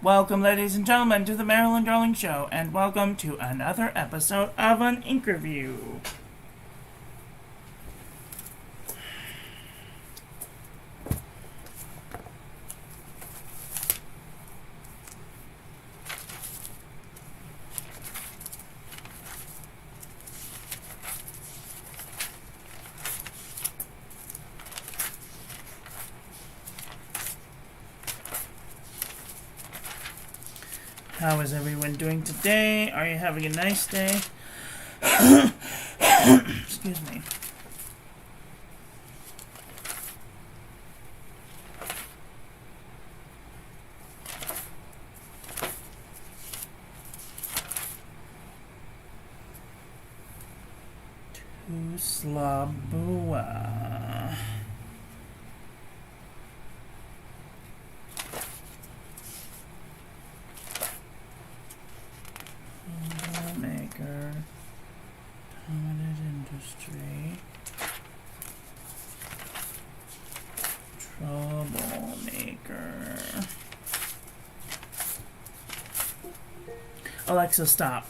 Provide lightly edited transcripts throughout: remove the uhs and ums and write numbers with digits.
Welcome, ladies and gentlemen, to the Marilyn Darling Show, and welcome to another episode of an ink review. How is everyone doing today? Are you having a nice day? Excuse me. Tuslob Buwa. Troublemaker, dominant industry, Troublemaker. Alexa, stop.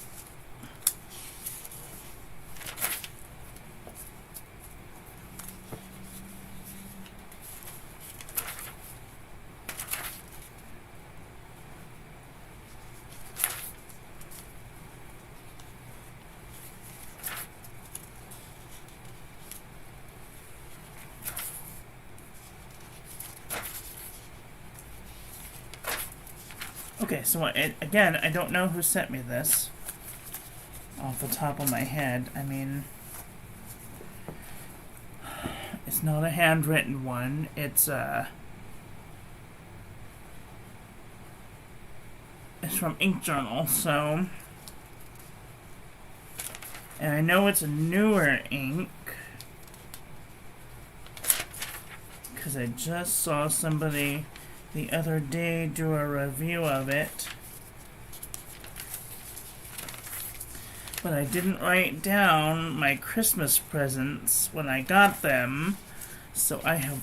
Okay, so again, I don't know who sent me this off the top of my head. I mean, it's not a handwritten one. It's from Ink Journal, so, and I know it's a newer ink because I just saw somebody the other day do a review of it, but I didn't write down my Christmas presents when I got them, so I have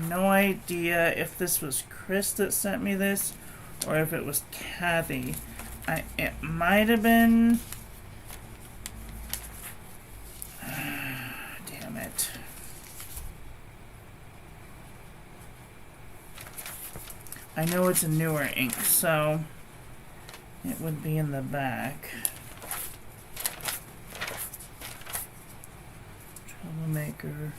no idea if this was Chris that sent me this or if it was Kathy. It might have been. Damn it. I know it's a newer ink, so it would be in the back. Troublemaker.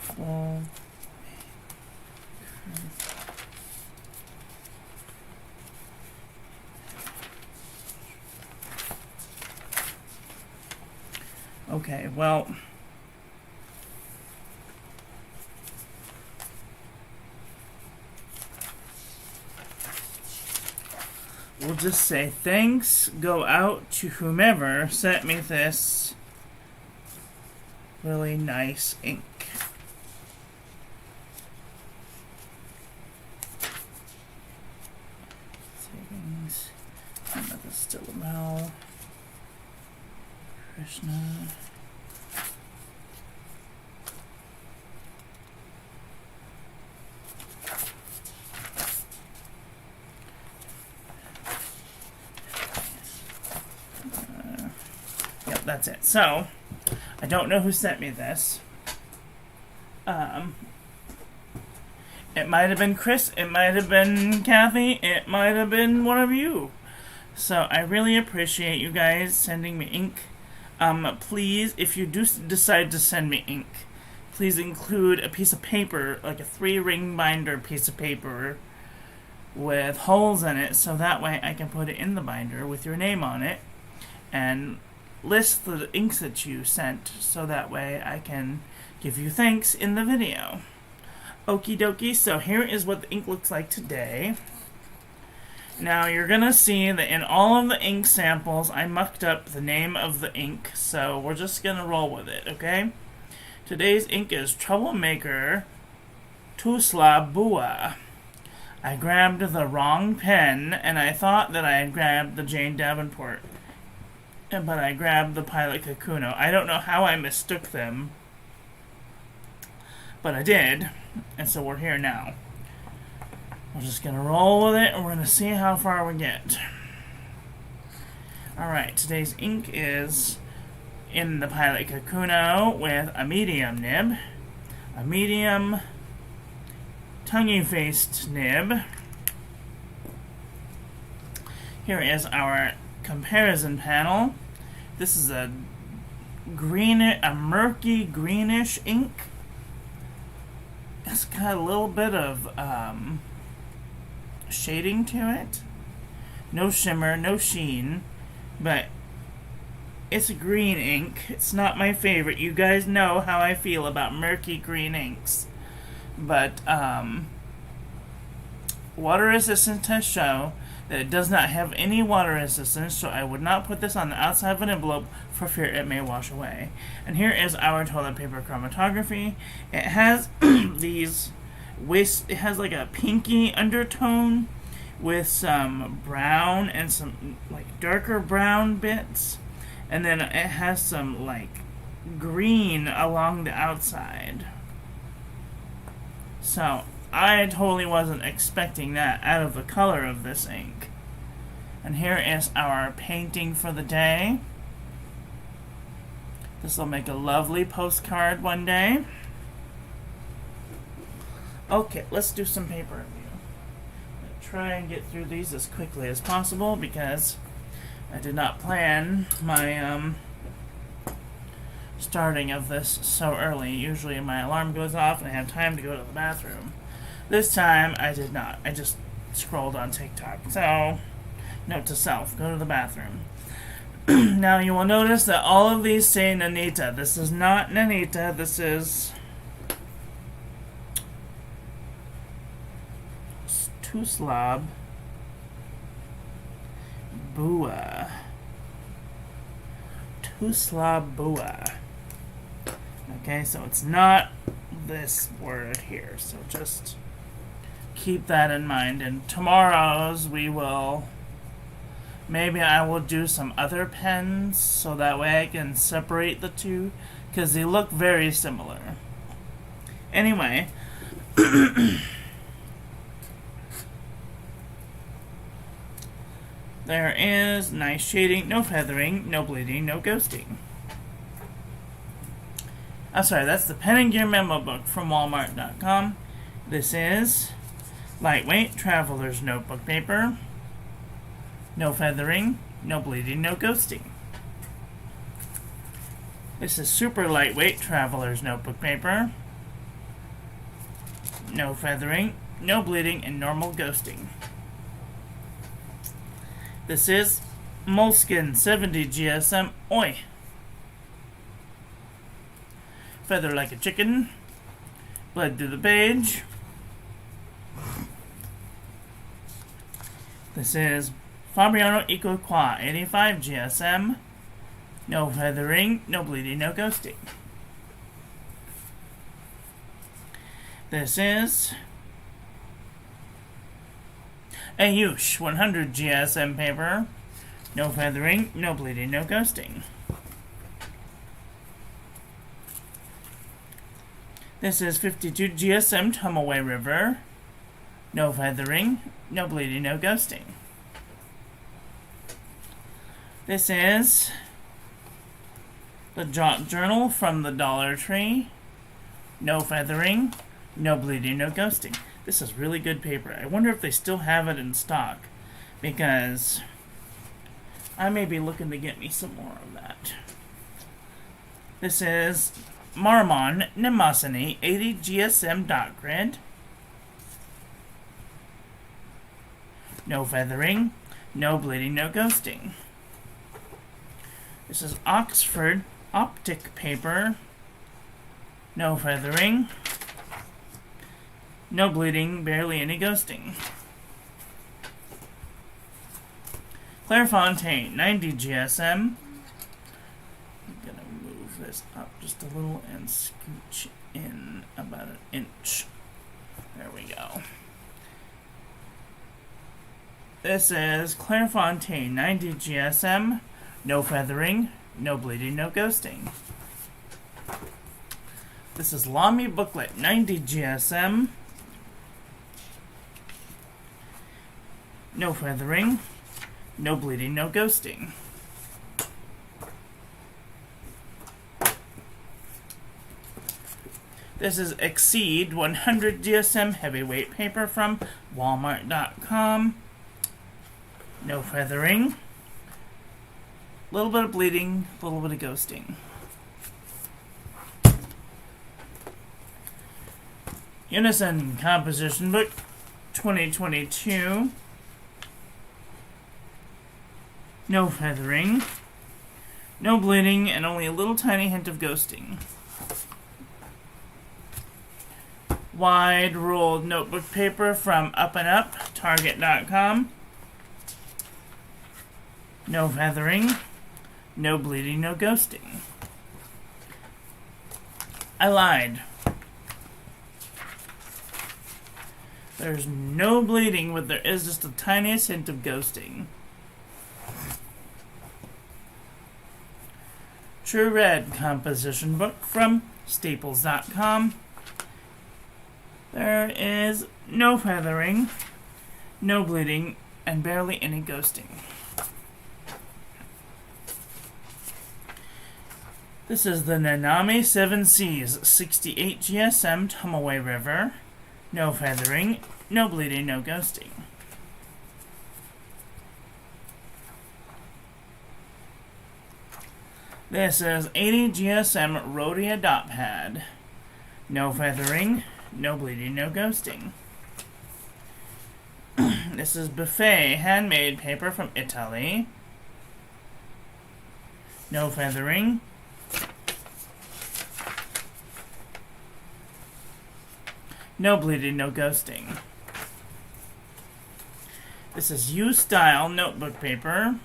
Trouble. Okay, well, we'll just say thanks go out to whomever sent me this really nice ink. Savings. Another Tuslob. Krishna. That's it. So, I don't know who sent me this. It might have been Chris, it might have been Kathy, it might have been one of you. So, I really appreciate you guys sending me ink. Please, if you do decide to send me ink, please include a piece of paper, like a 3-ring binder piece of paper with holes in it, so that way I can put it in the binder with your name on it, and list the inks that you sent, so that way I can give you thanks in the video. Okie dokie, so here is what the ink looks like today. Now you're gonna see that in all of the ink samples I mucked up the name of the ink, so we're just gonna roll with it, okay? Today's ink is Troublemaker Tuslob Buwa. I grabbed the wrong pen, and I thought that I had grabbed the Jane Davenport, but I grabbed the Pilot Kakuno. I don't know how I mistook them, but I did, and so we're here now. We're just gonna roll with it, and we're gonna see how far we get. Alright, today's ink is in the Pilot Kakuno with a medium nib, a medium tonguey-faced nib. Here is our comparison panel. This is a murky greenish ink. It's got a little bit of shading to it. No shimmer, no sheen, but it's a green ink. It's not my favorite. You guys know how I feel about murky green inks. But water resistance tests show that it does not have any water resistance, so I would not put this on the outside of an envelope for fear it may wash away. And here is our toilet paper chromatography. It has it has like a pinky undertone with some brown and some like darker brown bits, and then it has some like green along the outside. So I totally wasn't expecting that out of the color of this ink. And here is our painting for the day. This will make a lovely postcard one day. Okay, let's do some paper review. I'm going to try and get through these as quickly as possible because I did not plan my starting of this so early. Usually my alarm goes off and I have time to go to the bathroom. This time I did not. I just scrolled on TikTok. So, note to self, go to the bathroom. Now you will notice that all of these say Nanita. This is not Nanita, this is Tuslob Buwa. Tuslob Buwa. Okay, so it's not this word here, so just keep that in mind. And tomorrow's maybe I will do some other pens so that way I can separate the two because they look very similar. Anyway, there is nice shading, no feathering, no bleeding, no ghosting. I'm sorry, that's the Pen and Gear Memo Book from Walmart.com. This is lightweight traveler's notebook paper. No feathering, no bleeding, no ghosting. This is super lightweight traveler's notebook paper. No feathering, no bleeding, and normal ghosting. This is Moleskine 70 GSM Oi. Feather like a chicken. Bled through the page. This is Fabriano Eco Qua 85 GSM. No feathering, no bleeding, no ghosting. This is Ayush 100 GSM paper. No feathering, no bleeding, no ghosting. This is 52 GSM Tumaway River. No feathering, no bleeding, no ghosting. This is the Jot Journal from the Dollar Tree. No feathering, no bleeding, no ghosting. This is really good paper. I wonder if they still have it in stock because I may be looking to get me some more of that. This is Marmon Nemosini 80 GSM dot grid. No feathering, no bleeding, no ghosting. This is Oxford Optic paper. No feathering, no bleeding, barely any ghosting. Clairefontaine 90 GSM. I'm gonna move this up just a little and scooch in about an inch. There we go. This is Clairefontaine 90 GSM. No feathering, no bleeding, no ghosting. This is Lamy Booklet 90 GSM. No feathering, no bleeding, no ghosting. This is Exceed 100 GSM heavyweight paper from Walmart.com. No feathering. A little bit of bleeding, a little bit of ghosting. Unison Composition Book 2022. No feathering. No bleeding, and only a little tiny hint of ghosting. Wide rolled notebook paper from Up and Up, Target.com. No feathering. No bleeding, no ghosting. I lied. There's no bleeding, but there is just the tiniest hint of ghosting. True Red Composition Book from Staples.com. There is no feathering, no bleeding, and barely any ghosting. This is the Nanami 7 Seas 68 GSM Tomoe River. No feathering, no bleeding, no ghosting. This is 80 GSM Rhodia Dot Pad. No feathering, no bleeding, no ghosting. This is Buffet handmade paper from Italy. No feathering. No bleeding, no ghosting. This is U-Style notebook paper.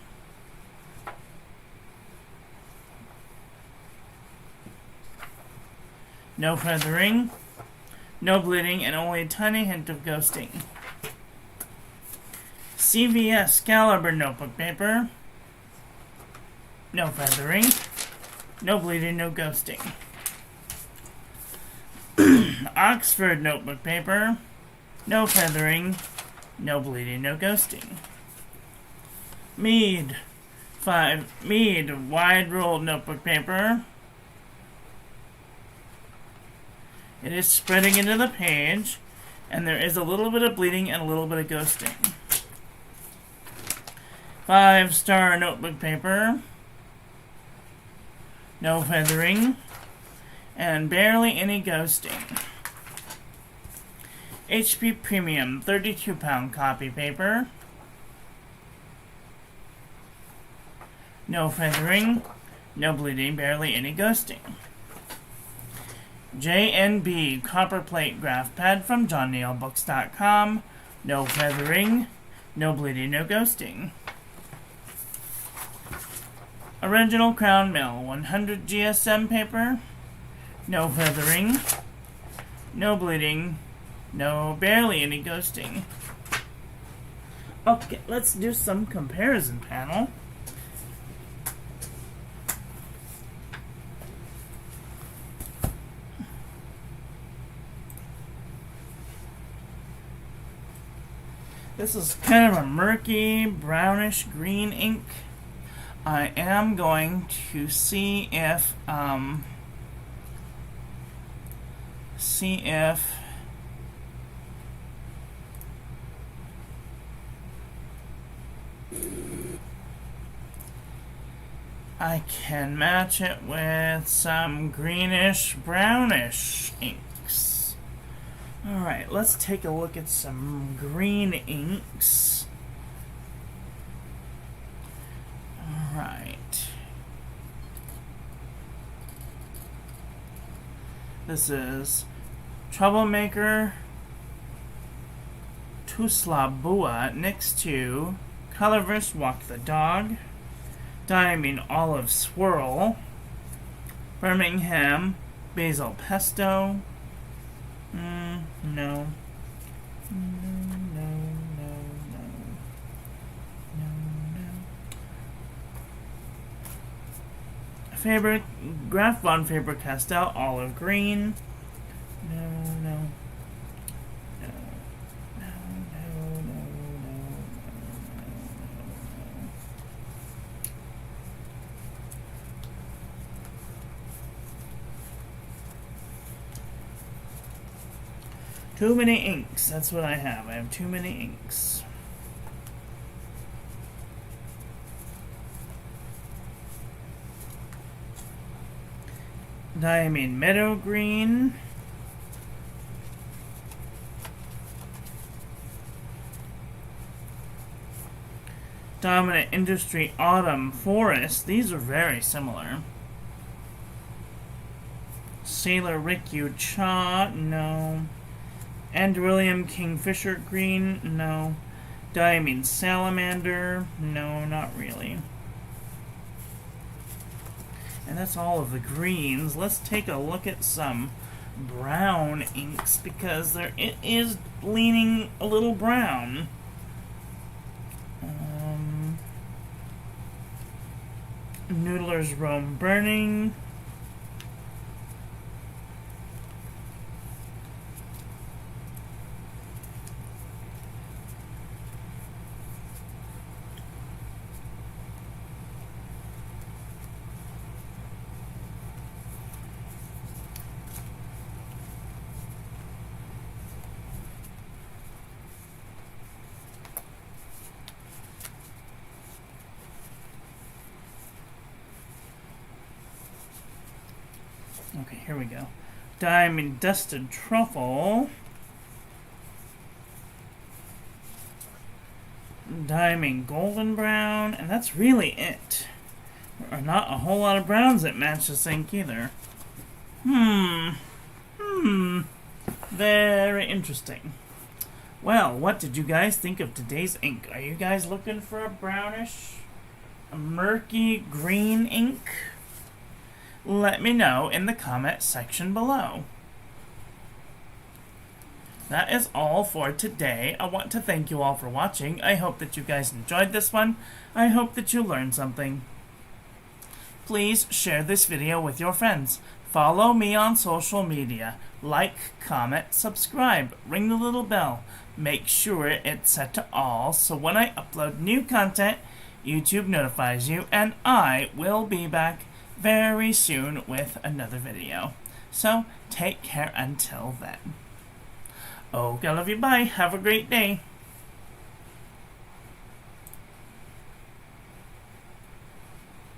No feathering, no bleeding, and only a tiny hint of ghosting. CVS Caliber notebook paper. No feathering, no bleeding, no ghosting. Oxford notebook paper. No feathering, no bleeding, no ghosting. Mead wide rolled notebook paper. It is spreading into the page, and there is a little bit of bleeding and a little bit of ghosting. 5-star notebook paper. No feathering, and barely any ghosting. HP Premium 32-pound copy paper. No feathering, no bleeding, barely any ghosting. JNB copper plate graph pad from JohnNeilBooks.com. No feathering, no bleeding, no ghosting. Original Crown Mill 100 GSM paper. No feathering, no bleeding, no barely any ghosting. Okay, let's do some comparison panel. This is kind of a murky, brownish green ink. I am going to see if I can match it with some greenish, brownish inks. Alright, let's take a look at some green inks. Alright. This is Troublemaker, Tuslob Buwa next to Colorverse Walk the Dog, Diamine Olive Swirl, Birmingham Basil Pesto. No. Graf von Faber-Castell, olive green. No, no. No. No, no, no, no, no. Too many inks. That's what I have. I have too many inks. Diamine meadow green. Dominant Industry Autumn Forest. These are very similar. Sailor Rikyu Cha. No. Andrillium Kingfisher Green. No. Diamine Salamander. No, not really. And that's all of the greens. Let's take a look at some brown inks because it is leaning a little brown. Noodler's Rome Burning. Okay, here we go. Diamond Dusted Truffle. Diamond Golden Brown. And that's really it. There are not a whole lot of browns that match this ink either. Very interesting. Well, what did you guys think of today's ink? Are you guys looking for a brownish, a murky green ink? Let me know in the comment section below. That is all for today. I want to thank you all for watching. I hope that you guys enjoyed this one. I hope that you learned something. Please share this video with your friends. Follow me on social media. Like, comment, subscribe, ring the little bell. Make sure it's set to all so when I upload new content, YouTube notifies you, and I will be back very soon with another video. So, take care until then. Okay, I love you, bye. Have a great day.